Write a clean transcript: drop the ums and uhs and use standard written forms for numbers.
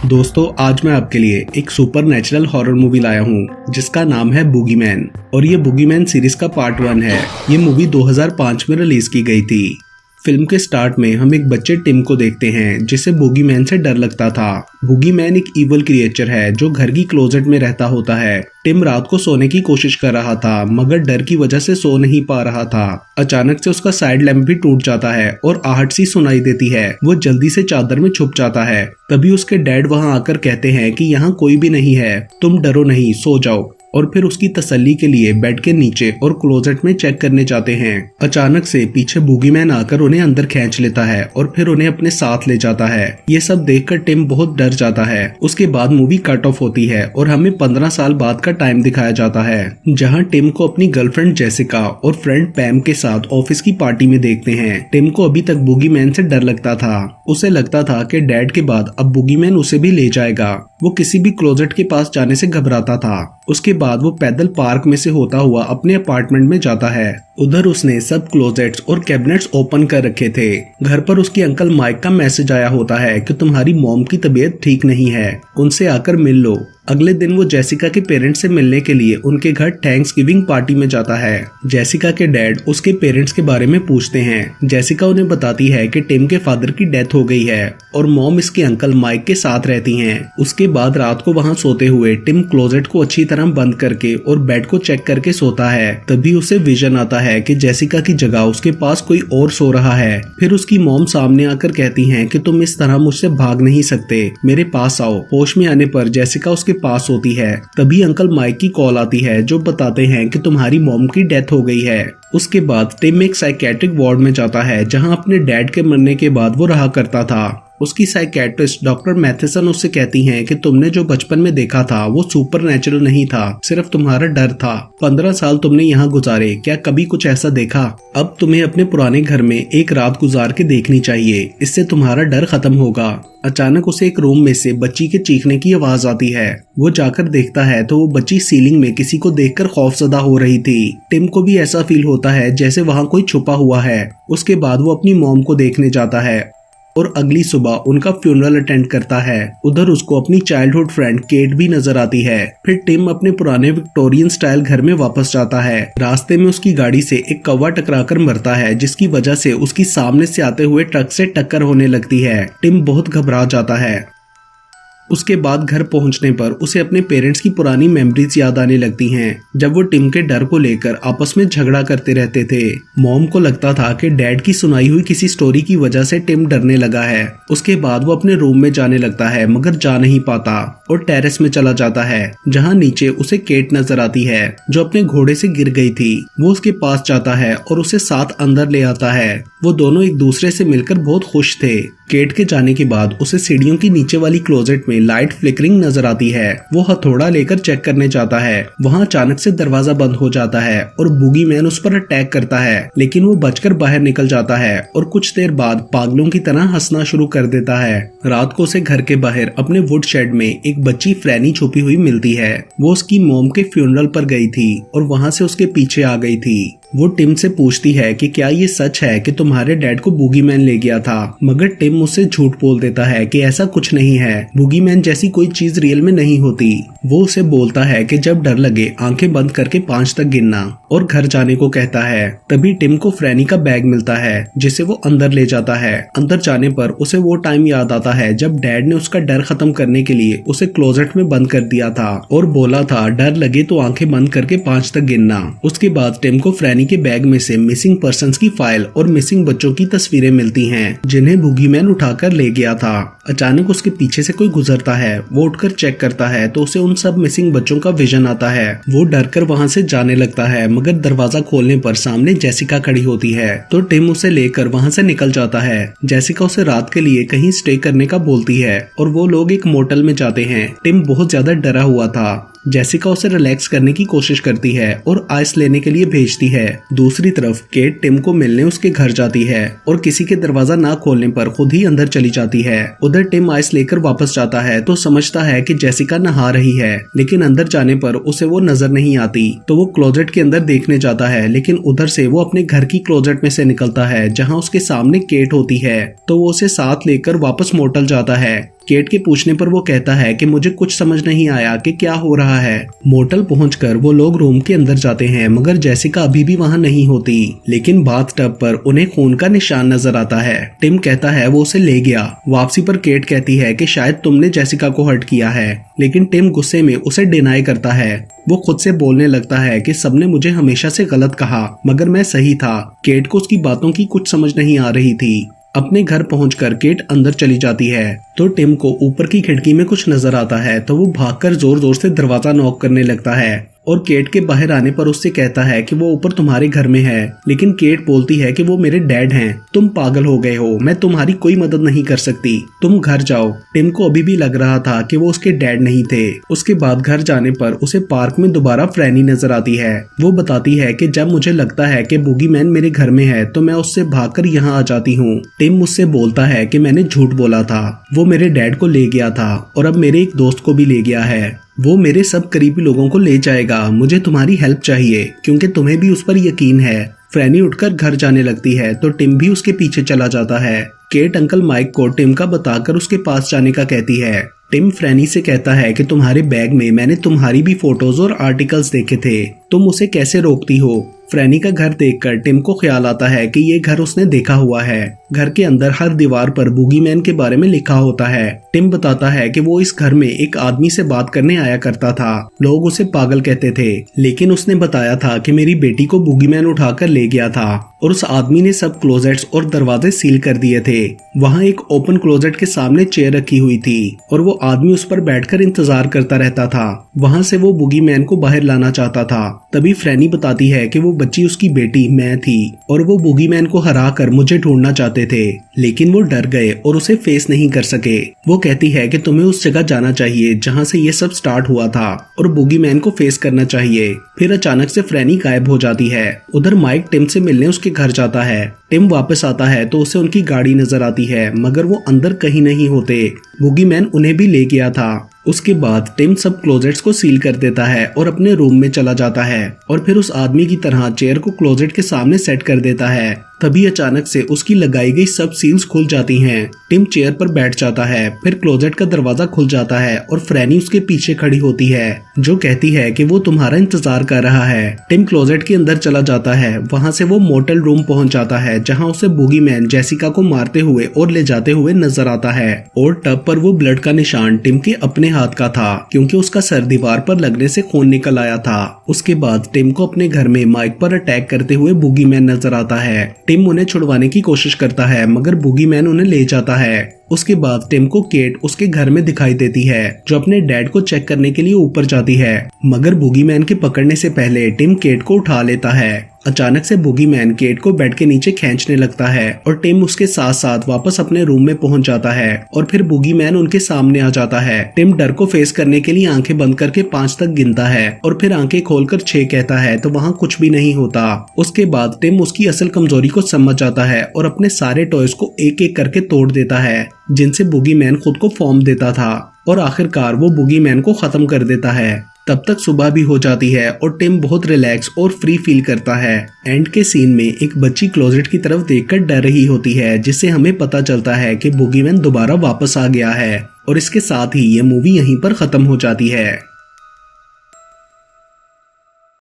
दोस्तों, आज मैं आपके लिए एक सुपर नेचुरल हॉरर मूवी लाया हूँ जिसका नाम है बूगीमैन और ये बूगीमैन सीरीज का पार्ट 1 है। ये मूवी 2005 में रिलीज की गई थी। फिल्म के स्टार्ट में हम एक बच्चे टिम को देखते हैं जिसे बूगीमैन से डर लगता था। बूगीमैन एक इवल क्रिएचर है जो घर की क्लोजेट में रहता होता है। टिम रात को सोने की कोशिश कर रहा था मगर डर की वजह से सो नहीं पा रहा था। अचानक से उसका साइड लैंप भी टूट जाता है और आहट सी सुनाई देती है। वो जल्दी से चादर में छुप जाता है। तभी उसके डैड वहां आकर कहते हैं कि यहाँ कोई भी नहीं है, तुम डरो नहीं, सो जाओ। और फिर उसकी तसल्ली के लिए बेड के नीचे और क्लोजेट में चेक करने जाते हैं। अचानक से पीछे बूगीमैन आकर उन्हें अंदर खींच लेता है और फिर उन्हें अपने साथ ले जाता है। ये सब देखकर टिम बहुत डर जाता है। उसके बाद मूवी कट ऑफ होती है और हमें 15 साल बाद का टाइम दिखाया जाता है जहां टिम को अपनी गर्लफ्रेंड जेसिका और फ्रेंड पैम के साथ ऑफिस की पार्टी में देखते हैं। टिम को अभी तक बूगीमैन से डर लगता था। उसे लगता था कि डैड के बाद अब बूगीमैन उसे भी ले जाएगा। वो किसी भी क्लोजेट के पास जाने से घबराता था। उसके बाद वो पैदल पार्क में से होता हुआ अपने अपार्टमेंट में जाता है। उधर उसने सब क्लोजेट्स और कैबिनेट्स ओपन कर रखे थे। घर पर उसके अंकल माइक का मैसेज आया होता है कि तुम्हारी मॉम की तबीयत ठीक नहीं है, उनसे आकर मिल लो। अगले दिन वो जेसिका के पेरेंट्स से मिलने के लिए उनके घर थैंक्सगिविंग पार्टी में जाता है। जेसिका के डैड उसके पेरेंट्स के बारे में पूछते हैं। जेसिका उन्हें बताती है कि टिम के फादर की डेथ हो गई है और मॉम इसके अंकल माइक के साथ रहती हैं। उसके बाद रात को वहां सोते हुए टिम क्लोजेट को अच्छी तरह बंद करके और बेड को चेक करके सोता है। तभी उसे विजन आता है कि जेसिका की जगह उसके पास कोई और सो रहा है। फिर उसकी मॉम सामने आकर कहती हैं कि तुम इस तरह मुझसे भाग नहीं सकते, मेरे पास आओ। होश में आने पर जेसिका उसके पास होती है। तभी अंकल माइक की कॉल आती है जो बताते हैं कि तुम्हारी मॉम की डेथ हो गई है। उसके बाद टिम एक साइकेट्रिक वार्ड में जाता है जहां अपने डैड के मरने के बाद वो रहा करता था। उसकी साइकेट्रिस्ट डॉक्टर मैथेसन उससे कहती हैं कि तुमने जो बचपन में देखा था वो सुपर नेचुरल नहीं था, सिर्फ तुम्हारा डर था। 15 साल तुमने यहाँ गुजारे, क्या कभी कुछ ऐसा देखा? अब तुम्हें अपने पुराने घर में एक रात गुजार के देखनी चाहिए, इससे तुम्हारा डर खत्म होगा। अचानक उसे एक रूम में से बच्ची के चीखने की आवाज आती है। वो जाकर देखता है तो वो बच्ची सीलिंग में किसी को देखकर खौफजदा हो रही थी। टिम को भी ऐसा फील होता है जैसे वहाँ कोई छुपा हुआ है। उसके बाद वो अपनी मॉम को देखने जाता है और अगली सुबह उनका फ्यूनरल अटेंड करता है। उधर उसको अपनी चाइल्डहुड फ्रेंड केट भी नजर आती है। फिर टिम अपने पुराने विक्टोरियन स्टाइल घर में वापस जाता है। रास्ते में उसकी गाड़ी से एक कौवा टकराकर मरता है जिसकी वजह से उसकी सामने से आते हुए ट्रक से टक्कर होने लगती है। टिम बहुत घबरा जाता है। उसके बाद घर पहुंचने पर उसे अपने पेरेंट्स की पुरानी मेमोरीज याद आने लगती हैं जब वो टिम के डर को लेकर आपस में झगड़ा करते रहते थे। मॉम को लगता था कि डैड की सुनाई हुई किसी स्टोरी की वजह से टिम डरने लगा है। उसके बाद वो अपने रूम में जाने लगता है मगर जा नहीं पाता और टेरेस में चला जाता है जहां नीचे उसे केट नजर आती है जो अपने घोड़े से गिर गई थी। वो उसके पास जाता है और उसे साथ अंदर ले आता है। वो दोनों एक दूसरे से मिलकर बहुत खुश थे। केट के जाने के बाद उसे सीढ़ियों की नीचे वाली क्लोजेट में लाइट फ्लिकरिंग नजर आती है। वो हथौड़ा लेकर चेक करने जाता है। वहाँ अचानक से दरवाजा बंद हो जाता है और बूगीमैन उस पर अटैक करता है, लेकिन वो बचकर बाहर निकल जाता है और कुछ देर बाद पागलों की तरह हंसना शुरू कर देता है। रात को उसे घर के बाहर अपने वुड शेड में एक बच्ची फ्रैनी छुपी हुई मिलती है। वो उसकी मॉम के फ्यूनरल पर गई थी और वहाँ से उसके पीछे आ गई थी। वो टिम से पूछती है कि क्या ये सच है कि तुम्हारे डैड को बूगीमैन ले गया था, मगर टिम उससे झूठ बोल देता है कि ऐसा कुछ नहीं है, बूगीमैन जैसी कोई चीज रियल में नहीं होती। वो उसे बोलता है कि जब डर लगे आंखें बंद करके 5 तक गिनना और घर जाने को कहता है। तभी टिम को फ्रैनी का बैग मिलता है जिसे वो अंदर ले जाता है। अंदर जाने पर उसे वो टाइम याद आता है जब डैड ने उसका डर खत्म करने के लिए उसे क्लोजेट में बंद कर दिया था और बोला था डर लगे तो आंखें बंद करके 5 तक गिनना। उसके बाद टिम को फ्रैनी के बैग में से मिसिंग पर्संस की फाइल और मिसिंग बच्चों की तस्वीरें मिलती हैं जिन्हें बूगीमैन उठाकर ले गया था। अचानक उसके पीछे से कोई गुजरता है। वो उठकर चेक करता है तो उसे उन सब मिसिंग बच्चों का विजन आता है। वो डरकर वहां से जाने लगता है मगर दरवाजा खोलने पर सामने जेसिका खड़ी होती है तो टिम उसे लेकर वहां से निकल जाता है। जेसिका उसे रात के लिए कहीं स्टे करने का बोलती है और वो लोग एक मोटल में जाते हैं। टिम बहुत ज्यादा डरा हुआ था। जेसिका उसे रिलैक्स करने की कोशिश करती है और आइस लेने के लिए भेजती है। दूसरी तरफ केट टिम को मिलने उसके घर जाती है और किसी के दरवाजा ना खोलने पर खुद ही अंदर चली जाती है। उधर टिम आइस लेकर वापस जाता है तो समझता है कि जेसिका नहा रही है, लेकिन अंदर जाने पर उसे वो नजर नहीं आती। तो वो क्लोजेट के अंदर देखने जाता है, लेकिन उधर से वो अपने घर की क्लोजेट में से निकलता है जहाँ उसके सामने केट होती है। तो वो उसे साथ लेकर वापस मोटल जाता है। केट के पूछने पर वो कहता है कि मुझे कुछ समझ नहीं आया कि क्या हो रहा है। मोटल पहुंचकर वो लोग रूम के अंदर जाते हैं, मगर जेसिका अभी भी वहां नहीं होती। लेकिन बाथटब पर उन्हें खून का निशान नजर आता है। टिम कहता है वो उसे ले गया। वापसी पर केट कहती है कि शायद तुमने जेसिका को हर्ट किया है, लेकिन टिम गुस्से में उसे डिनाई करता है। वो खुद से बोलने लगता है कि सबने मुझे हमेशा से गलत कहा, मगर मैं सही था। केट को उसकी बातों की कुछ समझ नहीं आ रही थी। अपने घर पहुंचकर केट अंदर चली जाती है तो टिम को ऊपर की खिड़की में कुछ नजर आता है, तो वो भागकर जोर जोर से दरवाजा नॉक करने लगता है और केट के बाहर आने पर उससे कहता है कि वो ऊपर तुम्हारे घर में है। लेकिन केट बोलती है कि वो मेरे डैड हैं। तुम पागल हो गए हो, मैं तुम्हारी कोई मदद नहीं कर सकती, तुम घर जाओ। टिम को अभी भी लग रहा था कि वो उसके डैड नहीं थे। उसके बाद घर जाने पर उसे पार्क में दोबारा फ्रैनी नजर आती है। वो बताती है कि जब मुझे लगता है कि बूगीमैन मेरे घर में है तो मैं उससे भागकर यहाँ आ जाती हूँ। टिम मुझसे बोलता है कि मैंने झूठ बोला था, वो मेरे डैड को ले गया था और अब मेरे एक दोस्त को भी ले गया है। वो मेरे सब करीबी लोगों को ले जाएगा। मुझे तुम्हारी हेल्प चाहिए क्योंकि तुम्हें भी उस पर यकीन है। फ्रैनी उठकर घर जाने लगती है तो टिम भी उसके पीछे चला जाता है। केट अंकल माइक को टिम का बताकर उसके पास जाने का कहती है। टिम फ्रैनी से कहता है कि तुम्हारे बैग में मैंने तुम्हारी भी फोटोज और आर्टिकल्स देखे थे, तुम उसे कैसे रोकती हो। फ्रैनी का घर देखकर टिम को ख्याल आता है कि ये घर उसने देखा हुआ है। घर के अंदर हर दीवार पर बूगीमैन के बारे में लिखा होता है। टिम बताता है कि वो इस घर में एक आदमी से बात करने आया करता था। लोग उसे पागल कहते थे, लेकिन उसने बताया था कि मेरी बेटी को बूगीमैन उठाकर ले गया था और उस आदमी ने सब क्लोजेट्स और दरवाजे सील कर दिए थे। वहाँ एक ओपन क्लोजेट के सामने चेयर रखी हुई थी और वो आदमी उस पर बैठकर इंतजार करता रहता था। वहाँ से वो बूगीमैन को बाहर लाना चाहता था। तभी फ्रैनी बताती है कि वो बच्ची उसकी बेटी मैं थी और वो बूगीमैन को हरा कर मुझे ढूंढना चाहते थे, लेकिन वो डर गए और उसे फेस नहीं कर सके। वो कहती है कि तुम्हें उस जगह जाना चाहिए जहाँ से ये सब स्टार्ट हुआ था और बूगीमैन को फेस करना चाहिए। फिर अचानक से फ्रैनी गायब हो जाती है। उधर माइक टिम से मिलने उसके घर जाता है। टिम वापस आता है तो उसे उनकी गाड़ी नजर आती है, मगर वो अंदर कहीं नहीं होते। बूगीमैन उन्हें भी ले गया था। उसके बाद टिम सब क्लोजेट्स को सील कर देता है और अपने रूम में चला जाता है और फिर उस आदमी की तरह चेयर को क्लोजेट के सामने सेट कर देता है। तभी अचानक से उसकी लगाई गई सब सील्स खुल जाती हैं। टिम चेयर पर बैठ जाता है। फिर क्लोजेट का दरवाजा खुल जाता है और फ्रैनी उसके पीछे खड़ी होती है, जो कहती है कि वो तुम्हारा इंतजार कर रहा है। टिम क्लोजेट के अंदर चला जाता है। वहाँ से वो मोटेल रूम पहुँच जाता है जहाँ उसे बूगीमैन जेसिका को मारते हुए और ले जाते हुए नजर आता है और टब पर वो ब्लड का निशान टिम के अपने हाथ का था, क्योंकि उसका सर दीवार पर लगने से खून निकल आया था। उसके बाद टिम को अपने घर में माइक पर अटैक करते हुए बूगीमैन नजर आता है। टिम उन्हें छुड़वाने की कोशिश करता है, मगर बूगीमैन उन्हें ले जाता है। उसके बाद टिम को केट उसके घर में दिखाई देती है, जो अपने डैड को चेक करने के लिए ऊपर जाती है, मगर बूगीमैन के पकड़ने से पहले टिम केट को उठा लेता है। अचानक से बूगीमैन केट को बेड के नीचे खींचने लगता है और टिम उसके साथ साथ वापस अपने रूम में पहुंच जाता है और फिर बूगीमैन उनके सामने आ जाता है। टिम डर को फेस करने के लिए आंखें बंद करके 5 तक गिनता है और फिर आंखें खोलकर 6 कहता है तो वहाँ कुछ भी नहीं होता। उसके बाद टिम उसकी असल कमजोरी को समझ जाता है और अपने सारे टॉयज को एक एक करके तोड़ देता है, जिनसे बूगीमैन खुद को फॉर्म देता था और आखिरकार वो बूगीमैन को खत्म कर देता है। तब तक सुबह भी हो जाती है और टिम बहुत रिलैक्स और फ्री फील करता है। एंड के सीन में एक बच्ची क्लोजेट की तरफ देखकर डर रही होती है, जिससे हमें पता चलता है कि बूगीमैन दोबारा वापस आ गया है और इसके साथ ही ये मूवी यहीं पर खत्म हो जाती है।